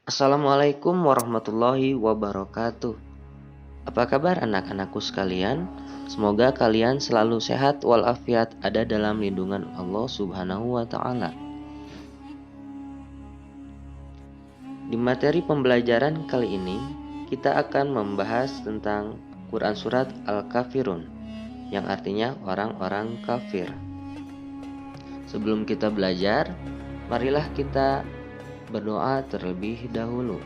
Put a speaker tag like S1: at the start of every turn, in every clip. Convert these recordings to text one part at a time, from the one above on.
S1: Assalamualaikum warahmatullahi wabarakatuh. Apa kabar anak-anakku sekalian? Semoga kalian selalu sehat walafiat, ada dalam lindungan Allah Subhanahu wa Ta'ala. Di materi pembelajaran kali ini, kita akan membahas tentang Quran Surat Al-Kafirun, yang artinya orang-orang kafir. Sebelum kita belajar, marilah kita berdoa terlebih dahulu.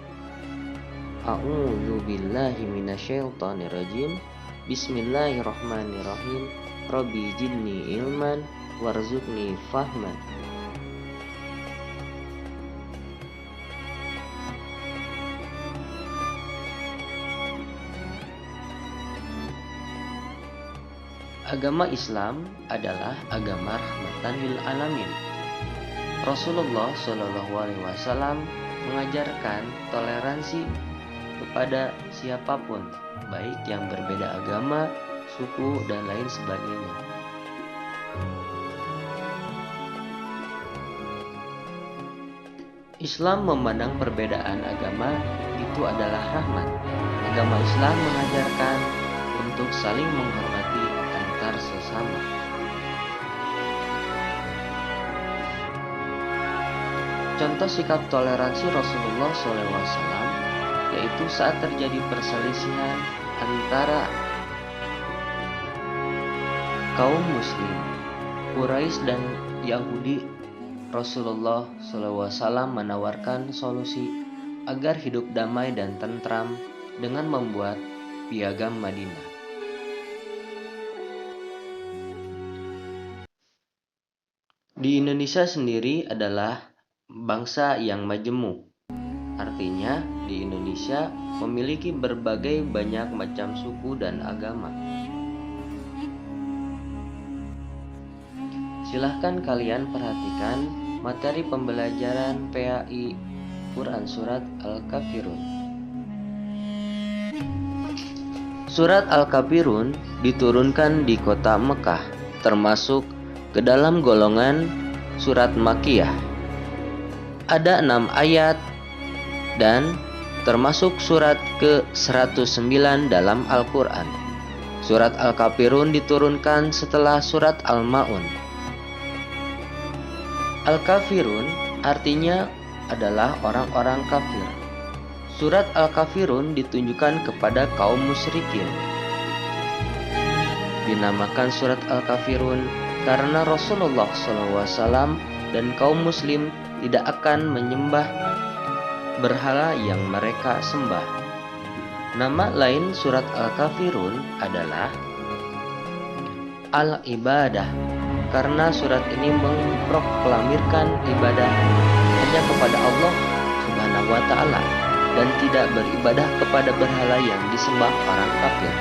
S1: A'udzu billahi minasyaitonir rajim. Bismillahirrahmanirrahim. Rabbi zidni ilman warzuqni fahman. Agama Islam adalah agama rahmatan lil alamin. Rasulullah Shallallahu Alaihi Wasallam mengajarkan toleransi kepada siapapun, baik yang berbeda agama, suku, dan lain sebagainya. Islam memandang perbedaan agama itu adalah rahmat. Agama Islam mengajarkan untuk saling menghormati antar sesama. Contoh sikap toleransi Rasulullah SAW yaitu saat terjadi perselisihan antara kaum muslim, Quraisy dan Yahudi, Rasulullah SAW menawarkan solusi agar hidup damai dan tentram dengan membuat piagam Madinah. Di Indonesia sendiri adalah bangsa yang majemuk. Artinya di Indonesia memiliki berbagai banyak macam suku dan agama. Silahkan kalian perhatikan materi pembelajaran PAI Quran Surat Al-Kafirun. Surat Al-Kafirun diturunkan di kota Mekah, termasuk ke dalam golongan surat Makkiyah. Ada 6 ayat dan termasuk surat ke-109 dalam Al-Quran. Surat Al-Kafirun diturunkan setelah surat Al-Ma'un. Al-Kafirun artinya adalah orang-orang kafir. Surat Al-Kafirun ditunjukkan kepada kaum musyrikin. Dinamakan surat Al-Kafirun karena Rasulullah SAW dan kaum muslim tidak akan menyembah berhala yang mereka sembah. Nama lain surat Al-Kafirun adalah Al-Ibadah, karena surat ini memproklamirkan ibadah hanya kepada Allah Subhanahu wa Ta'ala dan tidak beribadah kepada berhala yang disembah orang kafir.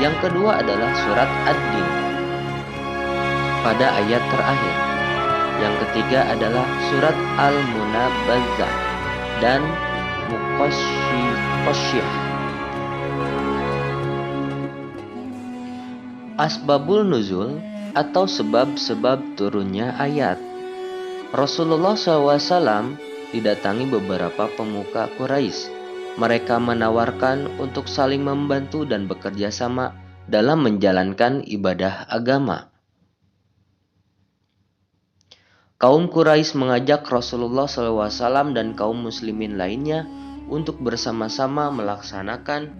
S1: Yang kedua adalah surat Ad-Din pada ayat terakhir. Yang ketiga adalah surat Al-Munabbazah dan Muqashshiyah. Asbabul Nuzul atau sebab-sebab turunnya ayat. Rasulullah SAW didatangi beberapa pemuka Quraisy. Mereka menawarkan untuk saling membantu dan bekerja sama dalam menjalankan ibadah agama. Kaum Quraisy mengajak Rasulullah SAW dan kaum muslimin lainnya untuk bersama-sama melaksanakan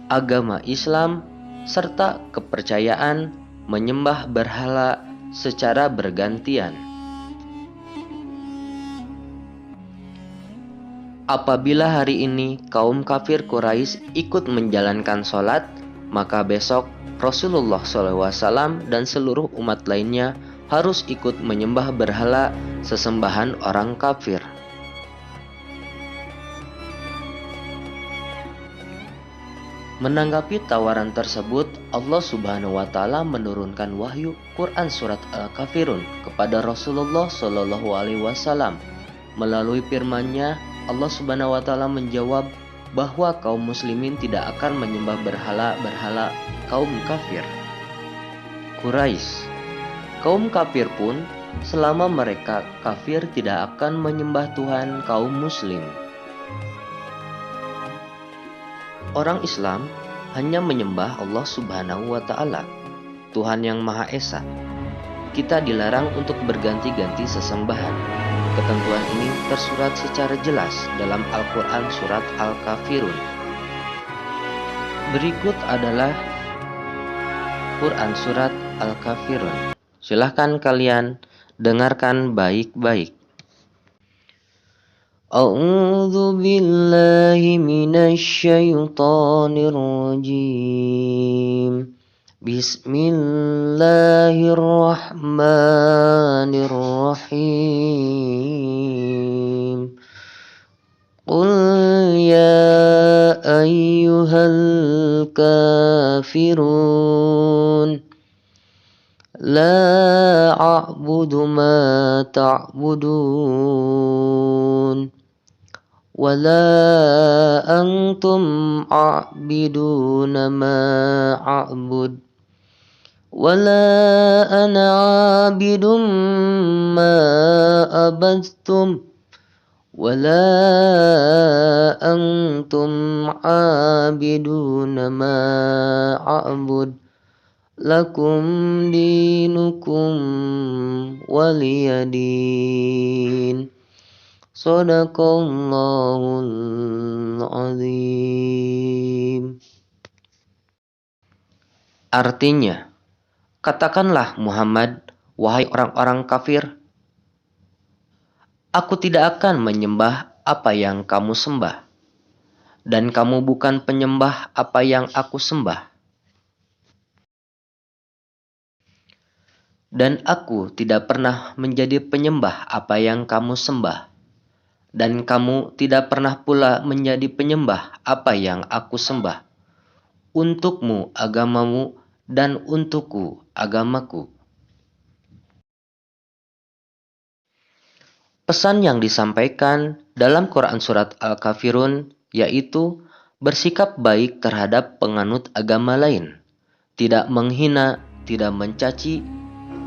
S1: agama Islam serta kepercayaan menyembah berhala secara bergantian. Apabila hari ini kaum kafir Quraisy ikut menjalankan sholat, maka besok Rasulullah SAW dan seluruh umat lainnya harus ikut menyembah berhala sesembahan orang kafir. Menanggapi tawaran tersebut, Allah Subhanahu wa Ta'ala menurunkan wahyu Quran Surat Al-Kafirun kepada Rasulullah Shallallahu Alaihi Wasallam. Melalui firman-Nya, Allah Subhanahu wa Ta'ala menjawab bahwa kaum muslimin tidak akan menyembah berhala-berhala kaum kafir Quraisy. Kaum kafir pun selama mereka kafir tidak akan menyembah Tuhan kaum muslim. Orang Islam hanya menyembah Allah Subhanahu wa Ta'ala, Tuhan yang Maha Esa. Kita dilarang untuk berganti-ganti sesembahan. Ketentuan ini tersurat secara jelas dalam Al-Quran surat Al-Kafirun. Berikut adalah Quran surat Al-Kafirun. Silahkan kalian dengarkan baik-baik. A'udzu billahi minasy syaithanir rajim. Bismillahirrahmanirrahim. Qul ya ayyuhal kafirun la a'budu ma ta'budun wala antum a'biduna ma a'bud wala ana 'abidum ma abadtum wala antum 'abiduna ma a'bud lakum dinukum waliyadin. Shadaqallahul azim. Artinya, katakanlah Muhammad, wahai orang-orang kafir, aku tidak akan menyembah apa yang kamu sembah, dan kamu bukan penyembah apa yang aku sembah. Dan aku tidak pernah menjadi penyembah apa yang kamu sembah, dan kamu tidak pernah pula menjadi penyembah apa yang aku sembah. Untukmu agamamu, dan untukku agamaku. Pesan yang disampaikan dalam Quran surat Al-Kafirun yaitu bersikap baik terhadap penganut agama lain, tidak menghina, tidak mencaci,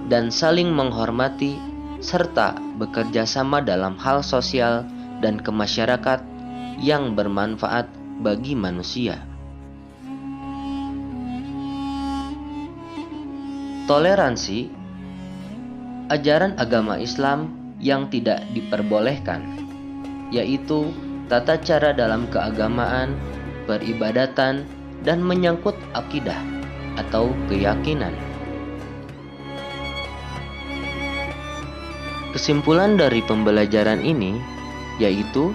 S1: dan saling menghormati, serta bekerja sama dalam hal sosial dan kemasyarakat yang bermanfaat bagi manusia. Toleransi, ajaran agama Islam yang tidak diperbolehkan, yaitu tata cara dalam keagamaan, peribadatan, dan menyangkut akidah atau keyakinan. Kesimpulan dari pembelajaran ini yaitu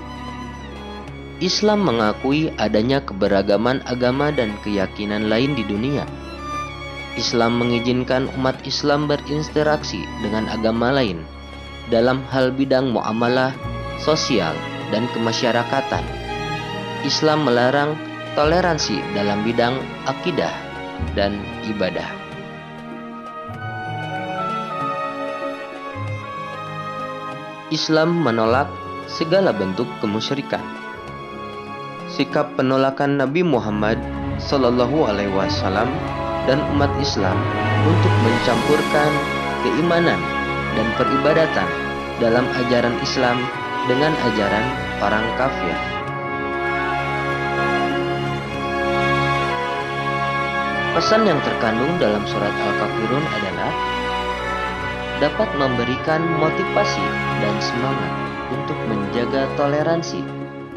S1: Islam mengakui adanya keberagaman agama dan keyakinan lain di dunia. Islam mengizinkan umat Islam berinteraksi dengan agama lain dalam hal bidang muamalah, sosial, dan kemasyarakatan. Islam melarang toleransi dalam bidang akidah dan ibadah. Islam menolak segala bentuk kemusyrikan. Sikap penolakan Nabi Muhammad SAW dan umat Islam untuk mencampurkan keimanan dan peribadatan dalam ajaran Islam dengan ajaran orang kafir. Pesan yang terkandung dalam surat Al-Kafirun adalah dapat memberikan motivasi dan semangat untuk menjaga toleransi,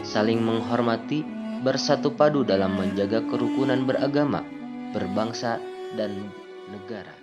S1: saling menghormati, bersatu padu dalam menjaga kerukunan beragama, berbangsa, dan negara.